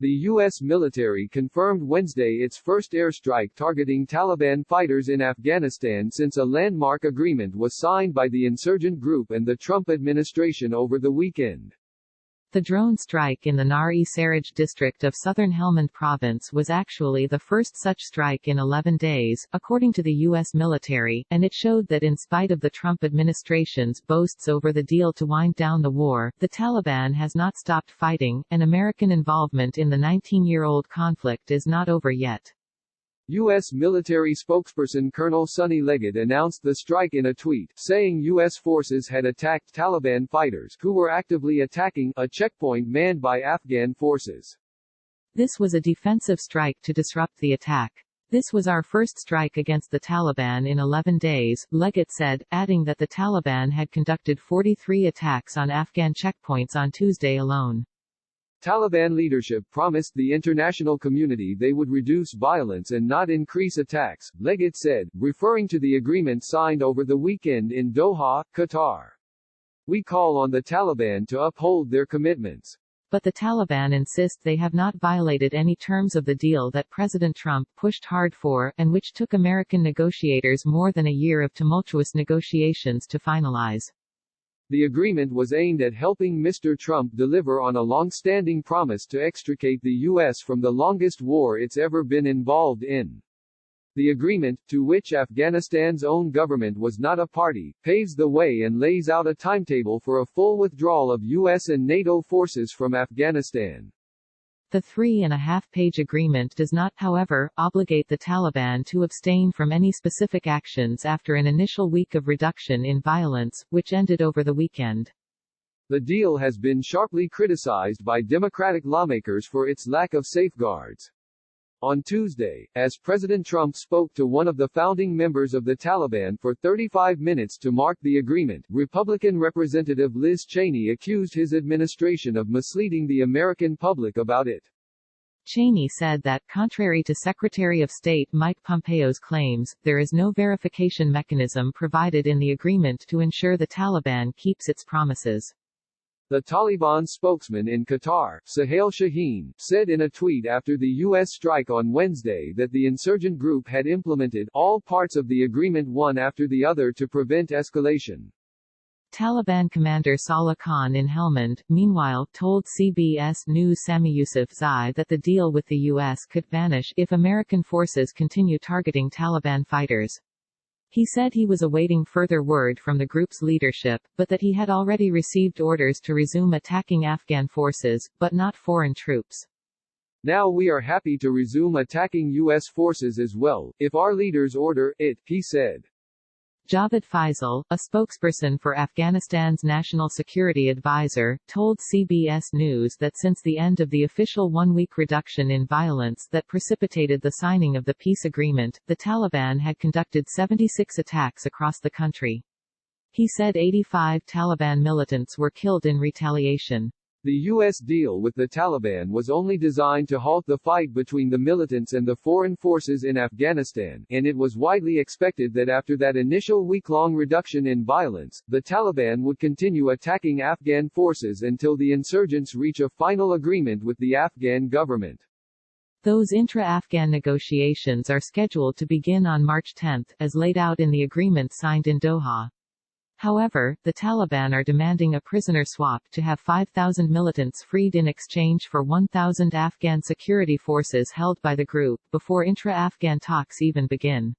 The U.S. military confirmed Wednesday its first airstrike targeting Taliban fighters in Afghanistan since a landmark agreement was signed by the insurgent group and the Trump administration over the weekend. The drone strike in the Nar-e-Saraj district of southern Helmand province was actually the first such strike in 11 days, according to the U.S. military, and it showed that in spite of the Trump administration's boasts over the deal to wind down the war, the Taliban has not stopped fighting, and American involvement in the 19-year-old conflict is not over yet. U.S. military spokesperson Colonel Sonny Leggett announced the strike in a tweet, saying U.S. forces had attacked Taliban fighters who were actively attacking a checkpoint manned by Afghan forces. This was a defensive strike to disrupt the attack. This was our first strike against the Taliban in 11 days, Leggett said, adding that the Taliban had conducted 43 attacks on Afghan checkpoints on Tuesday alone. Taliban leadership promised the international community they would reduce violence and not increase attacks, Leggett said, referring to the agreement signed over the weekend in Doha, Qatar. We call on the Taliban to uphold their commitments. But the Taliban insist they have not violated any terms of the deal that President Trump pushed hard for, and which took American negotiators more than a year of tumultuous negotiations to finalize. The agreement was aimed at helping Mr. Trump deliver on a long-standing promise to extricate the U.S. from the longest war it's ever been involved in. The agreement, to which Afghanistan's own government was not a party, paves the way and lays out a timetable for a full withdrawal of U.S. and NATO forces from Afghanistan. The 3.5-page agreement does not, however, obligate the Taliban to abstain from any specific actions after an initial week of reduction in violence, which ended over the weekend. The deal has been sharply criticized by Democratic lawmakers for its lack of safeguards. On Tuesday, as President Trump spoke to one of the founding members of the Taliban for 35 minutes to mark the agreement, Republican Representative Liz Cheney accused his administration of misleading the American public about it. Cheney said that, contrary to Secretary of State Mike Pompeo's claims, there is no verification mechanism provided in the agreement to ensure the Taliban keeps its promises. The Taliban spokesman in Qatar, Suhail Shaheen, said in a tweet after the U.S. strike on Wednesday that the insurgent group had implemented all parts of the agreement one after the other to prevent escalation. Taliban commander Saleh Khan in Helmand, meanwhile, told CBS News' Sami Yousafzai that the deal with the U.S. could vanish if American forces continue targeting Taliban fighters. He said he was awaiting further word from the group's leadership, but that he had already received orders to resume attacking Afghan forces, but not foreign troops. Now we are happy to resume attacking U.S. forces as well, if our leaders order it, he said. Javed Faisal, a spokesperson for Afghanistan's National Security Advisor, told CBS News that since the end of the official one-week reduction in violence that precipitated the signing of the peace agreement, the Taliban had conducted 76 attacks across the country. He said 85 Taliban militants were killed in retaliation. The U.S. deal with the Taliban was only designed to halt the fight between the militants and the foreign forces in Afghanistan, and it was widely expected that after that initial week-long reduction in violence, the Taliban would continue attacking Afghan forces until the insurgents reach a final agreement with the Afghan government. Those intra-Afghan negotiations are scheduled to begin on March 10, as laid out in the agreement signed in Doha. However, the Taliban are demanding a prisoner swap to have 5,000 militants freed in exchange for 1,000 Afghan security forces held by the group, before intra-Afghan talks even begin.